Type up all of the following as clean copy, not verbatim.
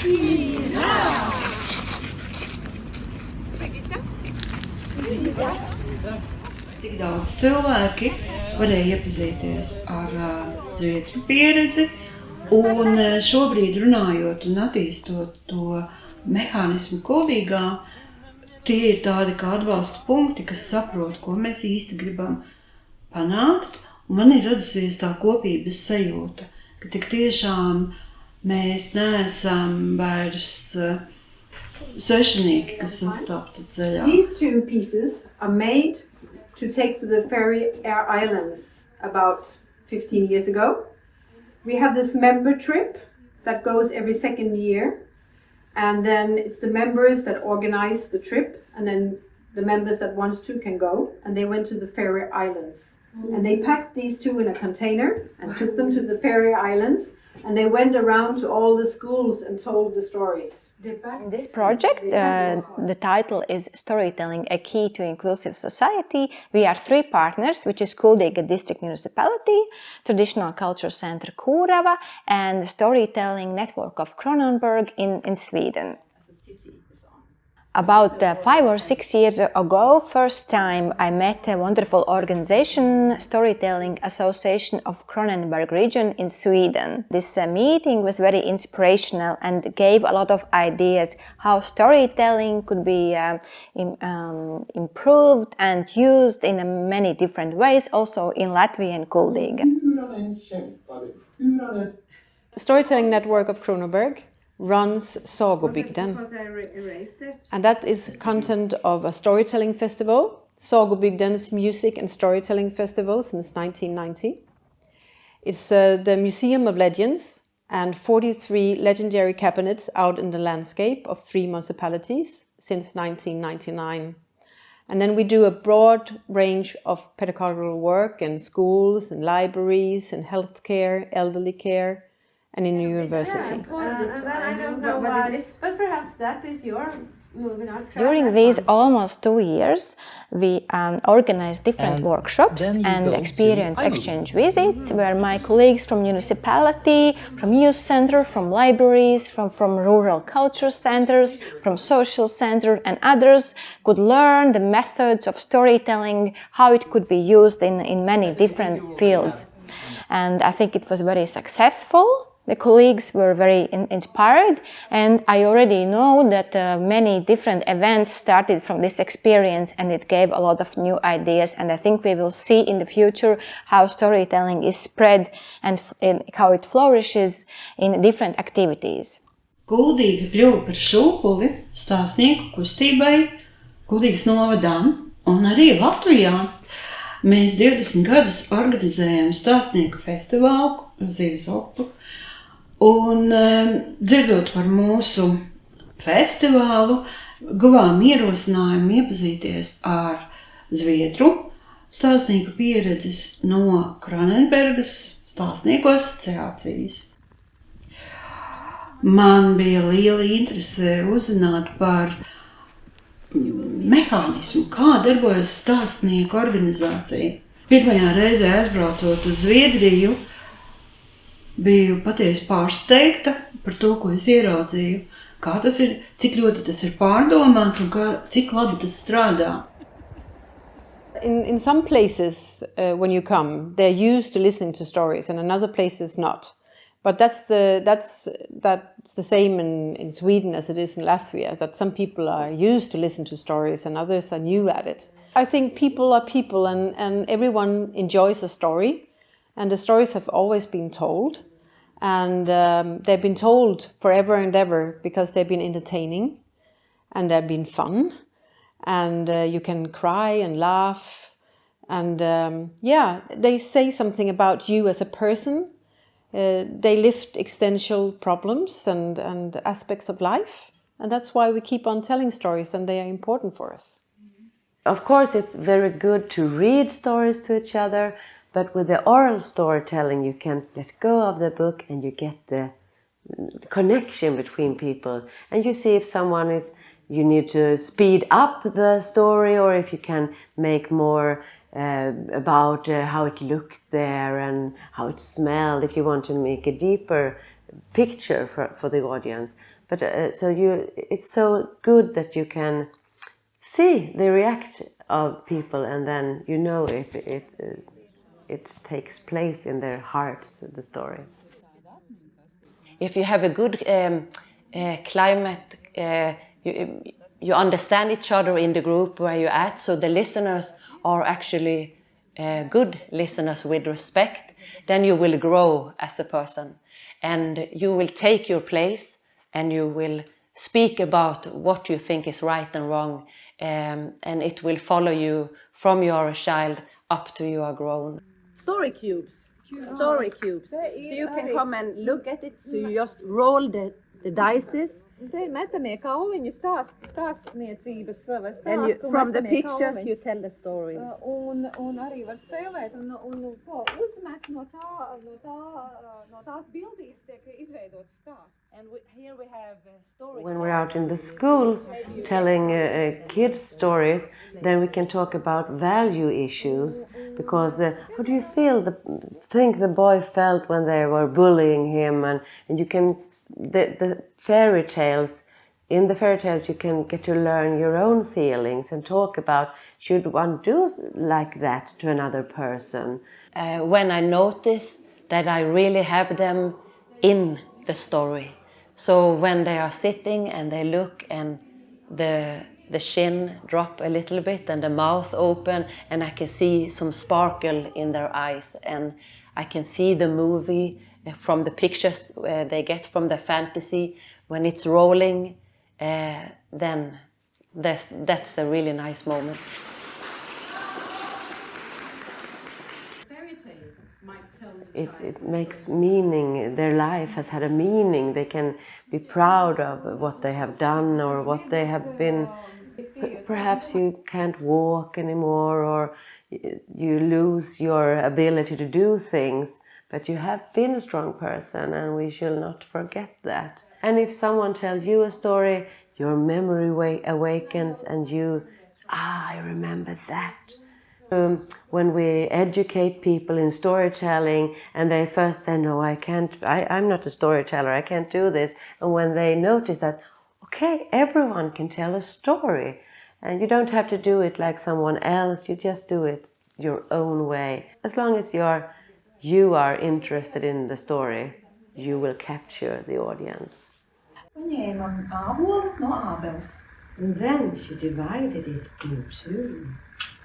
Tik daudz cilvēki varēja iepazīties ar zviedru pieredzi, un šobrīd runājot un attīstot to mehānismu Kuldīgā, tie ir tādi kā atbalsta punkti, kas saprot, ko mēs īsti gribam panākt, un man ir radusies tā kopības sajūta, ka tik tiešām mēs neesam vairs svešinieki, kas sastapta ceļā. These two pieces are made to take to the Faroe Islands about 15 years ago. We have this member trip that goes every second year, and then it's the members that organize the trip, and then the members that wants to can go, and they went to the Faroe Islands. And they packed these two in a container and took them to the Faroe Islands, and they went around to all the schools and told the stories. In this project, the title is Storytelling, a Key to Inclusive Society. We are three partners, which is Kuldīgas District Municipality, Traditional Culture Center Kūrava, and the Storytelling Network of Kronoberg in Sweden. About 5 or 6 years ago, first time I met a wonderful organization, Storytelling Association of Kronoberg region in Sweden. This meeting was very inspirational and gave a lot of ideas how storytelling could be improved and used in many different ways, also in Latvian Kuldīga. Storytelling Network of Kronoberg runs Sagobygden, and that is content of a storytelling festival, Sagobygden's Music and Storytelling Festival since 1990. It's the Museum of Legends and 43 legendary cabinets out in the landscape of 3 municipalities since 1999. And then we do a broad range of pedagogical work in schools and libraries and healthcare, elderly care, and in university. And then I don't know what is this, but perhaps that is your moving on. During these almost 2 years, we organized different workshops and experience exchange visits where my colleagues from municipality, from youth center, from libraries, from rural culture centers, from social center and others could learn the methods of storytelling, how it could be used in many different fields. And I think it was very successful. The colleagues were very inspired, and I already know that many different events started from this experience, and it gave a lot of new ideas. And I think we will see in the future how storytelling is spread and how it flourishes in different activities. Kuldīga kļuva par šūpuli stāstnieku kustībai Kuldīgas novadām, un arī Latvijā mēs 20 gadus organizējam stāstnieku festivālu Zīves upju. Un dzirdot par mūsu festivālu, guvām ierosinājumu iepazīties ar zviedru stāstnieku pieredzes no Kronobergas stāstnieku asociācijas. Man bija liela interese uzzināt par mehānismu, kā darbojas stāstnieku organizācija. Pirmajā reizē aizbraucot uz Zviedriju, biju patiesi pārsteigta par to, ko es ieraudzīju, kā tas ir, cik ļoti tas ir pārdomāts un cik labi tas strādā. In some places, when you come, they're used to listening to stories, and in other places not. But that's the same in Sweden as it is in Latvia, that some people are used to listen to stories and others are new at it. I think people are people, and everyone enjoys a story. And the stories have always been told, and they've been told forever and ever because they've been entertaining and they've been fun, and you can cry and laugh, and they say something about you as a person. They lift existential problems and aspects of life, and that's why we keep on telling stories, and they are important for us. Of course, it's very good to read stories to each other, but with the oral storytelling, you can let go of the book and you get the connection between people. And you see if someone you need to speed up the story, or if you can make more about how it looked there and how it smelled, if you want to make a deeper picture for the audience. But it's so good that you can see the react of people, and then you know if it takes place in their hearts, the story. If you have a good climate, you understand each other in the group where you're at, so the listeners are actually good listeners with respect, then you will grow as a person, and you will take your place, and you will speak about what you think is right and wrong, and it will follow you from you are a child up to you are grown. Story cubes. Story cubes. So you can come and look at it. So you just roll the dices. Metamie kauliņu stāstniecības vai And stāstu. from the metamie pictures kauliņu. you tell the story. Un arī var spēlēt un ko uzmet no tās bildītes tiek izveidots stāsts. And here we have story. When we're out in the schools telling kids stories, then we can talk about value issues, because what do you think the boy felt when they were bullying him, and you can the fairy tales. In the fairy tales, you can get to learn your own feelings and talk about, should one do like that to another person? When I notice that I really have them in the story. So when they are sitting and they look and the chin drop a little bit and the mouth open, and I can see some sparkle in their eyes, and I can see the movie from the pictures they get from the fantasy. When it's rolling, then that's a really nice moment. It makes meaning. Their life has had a meaning. They can be proud of what they have done or what they have been. Perhaps you can't walk anymore, or you lose your ability to do things, but you have been a strong person, and we shall not forget that. And if someone tells you a story, your memory awakens, and I remember that. When we educate people in storytelling, and they first say, no, I can't, I'm not a storyteller, I can't do this. And when they notice that, okay, everyone can tell a story, and you don't have to do it like someone else, you just do it your own way. As long as you are interested in the story, you will capture the audience. And then she divided it in two.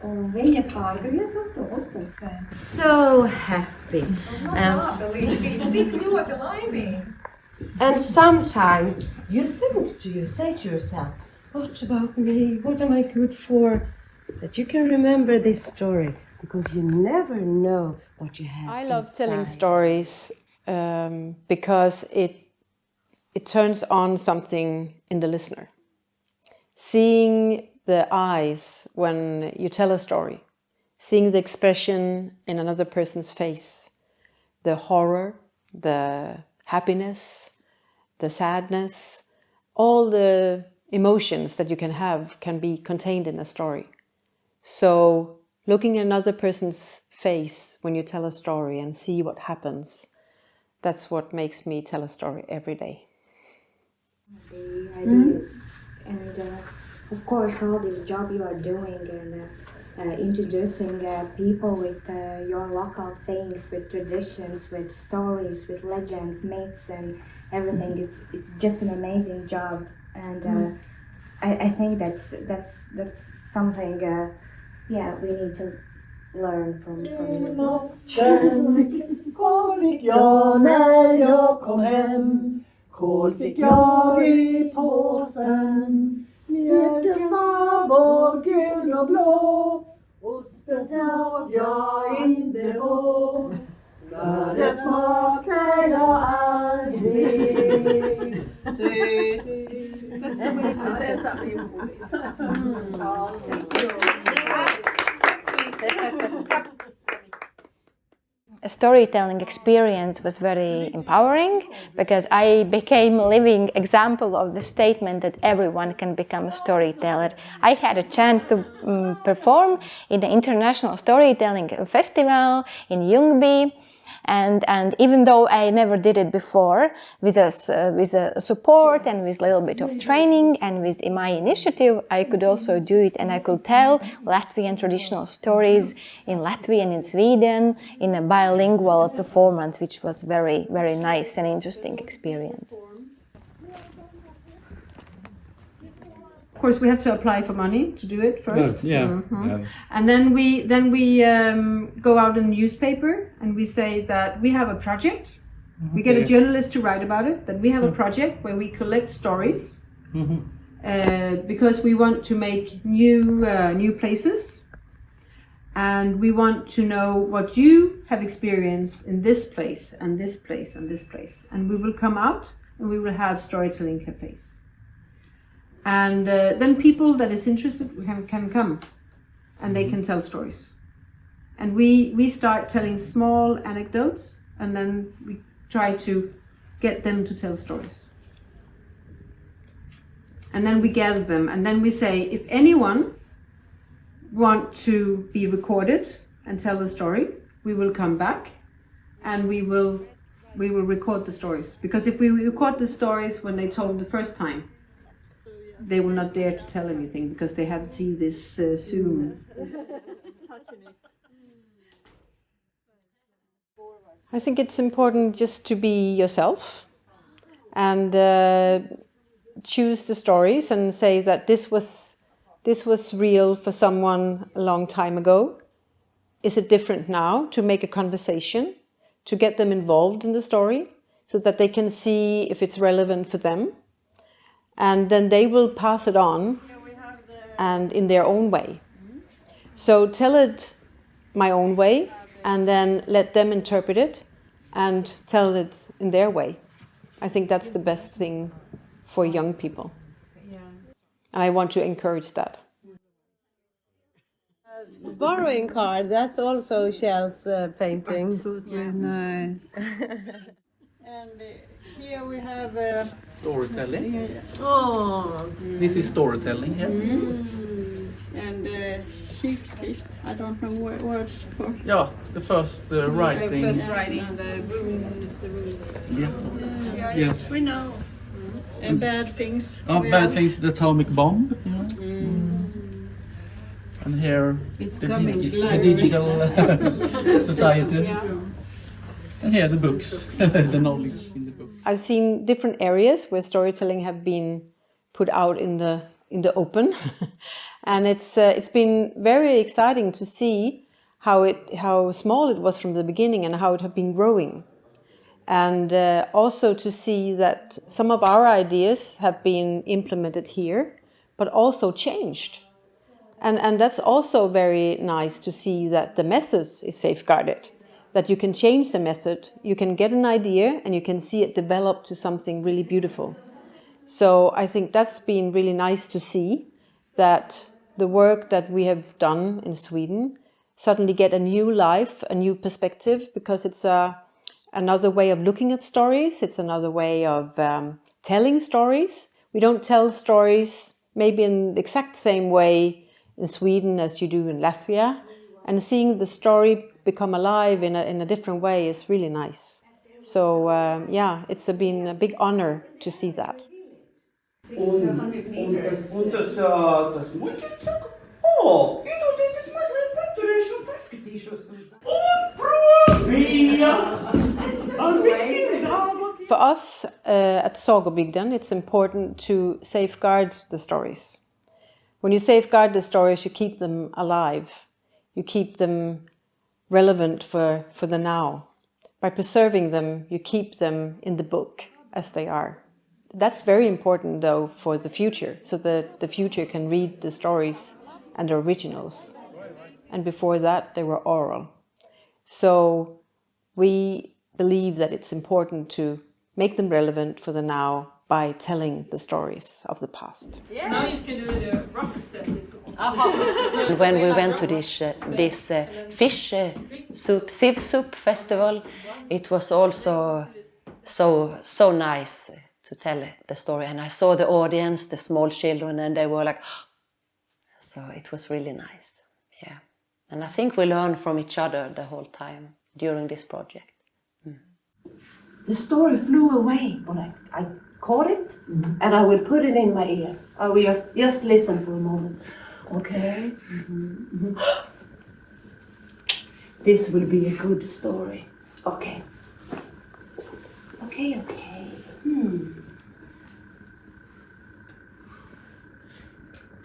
Un viņa pārgrieza to uz pusēm. So happy. Tik ļoti laimīga. And sometimes you say to yourself, what about me? What am I good for? That you can remember this story, because you never know what you have. I love inside. telling stories because it turns on something in the listener. Seeing the eyes when you tell a story, seeing the expression in another person's face, the horror, the happiness, the sadness, all the emotions that you can have can be contained in a story. So looking at another person's face when you tell a story and see what happens, that's what makes me tell a story every day. The ideas and of course all this job you are doing and introducing people with your local things, with traditions, with stories, with legends, myths and everything. It's just an amazing job, and I think that's something we need to learn from you. Kål fick jag när jag kom hem. Kål fick jag i påsen. Mjölken var både gul och blå. Osten såg jag inte på. Smöret smakade jag aldrig. A storytelling experience was very empowering because I became a living example of the statement that everyone can become a storyteller. I had a chance to perform in the International Storytelling Festival in Ljungby, And even though I never did it before, with a support and with a little bit of training and with my initiative, I could also do it, and I could tell Latvian traditional stories in Latvian and in Sweden in a bilingual performance, which was very, very nice and interesting experience. Of course, we have to apply for money to do it first. Yeah. Mm-hmm. Yeah. And then we go out in the newspaper and we say that we have a project. Okay. We get a journalist to write about it. That we have a project where we collect stories because we want to make new places, and we want to know what you have experienced in this place and this place and this place. And we will come out and we will have storytelling cafes. And then people that is interested can come and they can tell stories. And we start telling small anecdotes, and then we try to get them to tell stories. And then we gather them, and then we say, if anyone want to be recorded and tell the story, we will come back and we will record the stories. Because if we record the stories when they told the first time, they will not dare to tell anything because they have to see this Zoom. I think it's important just to be yourself and choose the stories and say that this was real for someone a long time ago. Is it different now? To make a conversation, to get them involved in the story so that they can see if it's relevant for them. And then they will pass it on and in their own way. So tell it my own way and then let them interpret it and tell it in their way. I think that's the best thing for young people. And I want to encourage that. Borrowing card, that's also Kjell's painting. Absolutely nice. And here we have storytelling. Oh, This is storytelling here. And kikskrift, I don't know what words for. Yeah, the first writing. The first writing, the runes. Yeah. Yes. We know. And bad things. Oh, bad things, the atomic bomb. You know? And here, It's the coming digital society. And here the books, the knowledge in the book. I've seen different areas where storytelling have been put out in the open, and it's been very exciting to see how small it was from the beginning and how it had been growing, and also to see that some of our ideas have been implemented here, but also changed, and that's also very nice to see that the methods is safeguarded. That you can change the method, you can get an idea and you can see it develop to something really beautiful. So I think that's been really nice to see, that the work that we have done in Sweden suddenly get a new life, a new perspective, because it's another way of looking at stories, it's another way of telling stories. We don't tell stories maybe in the exact same way in Sweden as you do in Latvia, and seeing the story become alive in a different way is really nice. So it's been a big honor to see that. For us at Sagobygden, it's important to safeguard the stories. When you safeguard the stories, you keep them alive. You keep them relevant for the now. By preserving them, you keep them in the book as they are. That's very important, though, for the future, so that the future can read the stories and the originals. And before that, they were oral. So we believe that it's important to make them relevant for the now by telling the stories of the past. Yeah. Now you can do the rock step. When we went to this fish soup, sieve soup festival, it was also so nice to tell the story. And I saw the audience, the small children, and they were like, so it was really nice. Yeah. And I think we learned from each other the whole time during this project. The story flew away, but I caught it and I will put it in my ear. I will just listen for a moment. Okay. This will be a good story. Okay. Okay.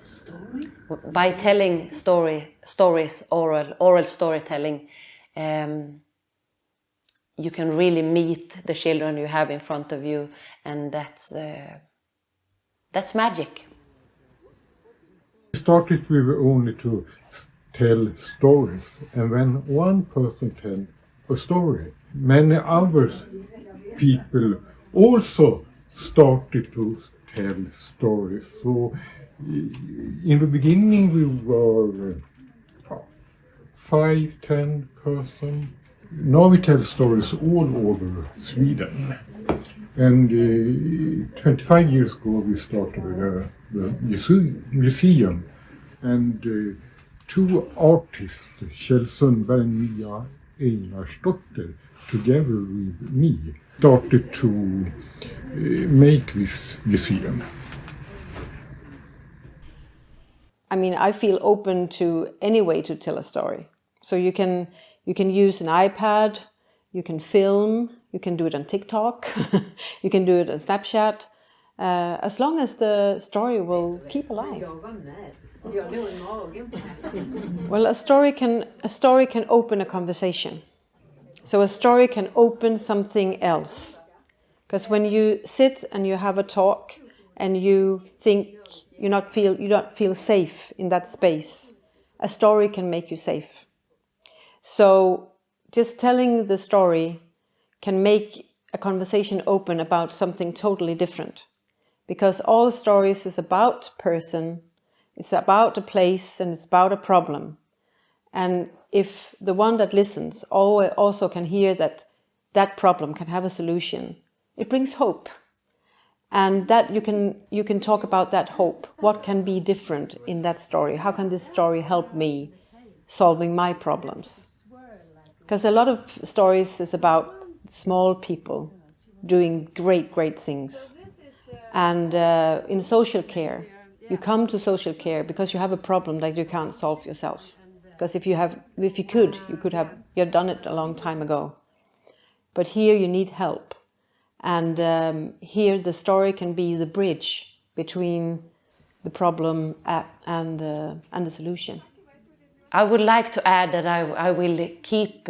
The story? By telling stories, oral storytelling, you can really meet the children you have in front of you, and that's magic. We started with only to tell stories, and when one person tells a story, many other people also started to tell stories. So in the beginning we were 5-10 persons. Now we tell stories all over Sweden. And 25 years ago we started the museum. And two artists, Kjell Sundberg and Mia Einarsdotter, together with me, started to make this museum. I mean, I feel open to any way to tell a story. So you can use an iPad, you can film, you can do it on TikTok, you can do it on Snapchat, as long as the story will keep alive. Well, a story can open a conversation. So a story can open something else. Because when you sit and you have a talk and you think you don't feel safe in that space, a story can make you safe. So just telling the story can make a conversation open about something totally different. Because all stories is about person, it's about a place, and it's about a problem. And if the one that listens also can hear that that problem can have a solution, it brings hope. And that you can talk about that hope. What can be different in that story? How can this story help me solving my problems? Because a lot of stories is about small people doing great things. And in social care, you come to social care because you have a problem that you can't solve yourself. Because if you could have done it a long time ago. But here you need help. And here the story can be the bridge between the problem and the solution. I would like to add that I will keep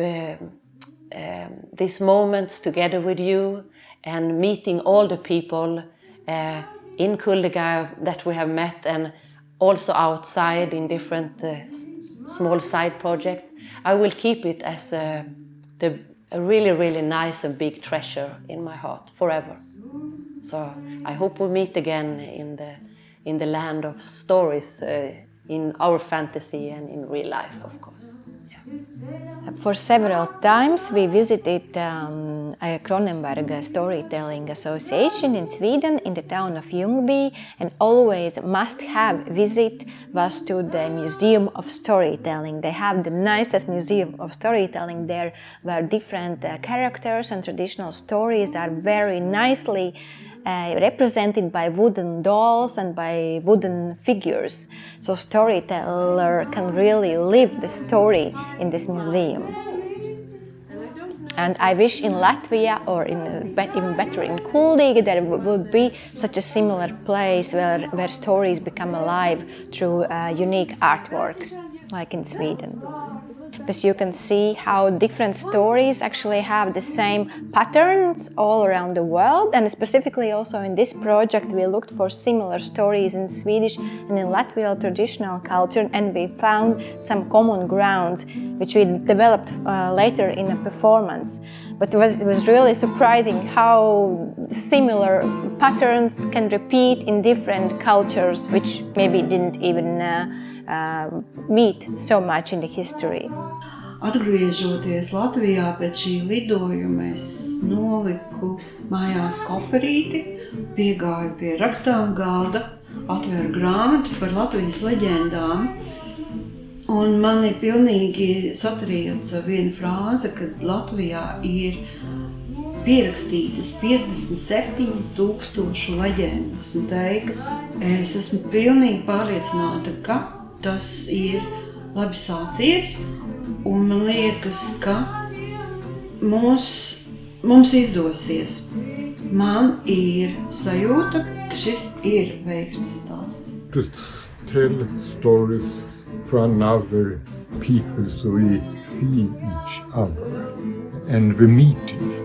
these moments together with you and meeting all the people in Kuldīgas that we have met, and also outside in different small side projects. I will keep it as a really nice and big treasure in my heart forever. So I hope we meet again in the land of stories, in our fantasy and in real life, of course. For several times we visited Kronoberg Storytelling Association in Sweden, in the town of Ljungby, and always must-have visit was to the Museum of Storytelling. They have the nicest Museum of Storytelling there, where different characters and traditional stories are very nicely represented by wooden dolls and by wooden figures. So storyteller can really live the story in this museum. And I wish in Latvia, or even better in Kuldīgas, there would be such a similar place where stories become alive through unique artworks, like in Sweden. Because you can see how different stories actually have the same patterns all around the world, and specifically also in this project we looked for similar stories in Swedish and in Latvian traditional culture, and we found some common ground which we developed later in a performance. But it was really surprising how similar patterns can repeat in different cultures, which maybe didn't even meet so much in the history. Atgriežoties Latvijā pēc šī lidojuma, es noliku mājās koferīti, piegāju pie rakstām galda, atvēru grāmatu par Latvijas leģendām, un mani pilnīgi satrieca viena frāze, ka Latvijā ir pierakstītas 57,000 leģendas un teikas. Es esmu pilnīgi pārliecināta, ka tas ir labi sācies, un man liekas, ka mums izdosies. Man ir sajūta, ka šis ir veiksmes stāsts. To tell stories from other people so we see each other and the meeting.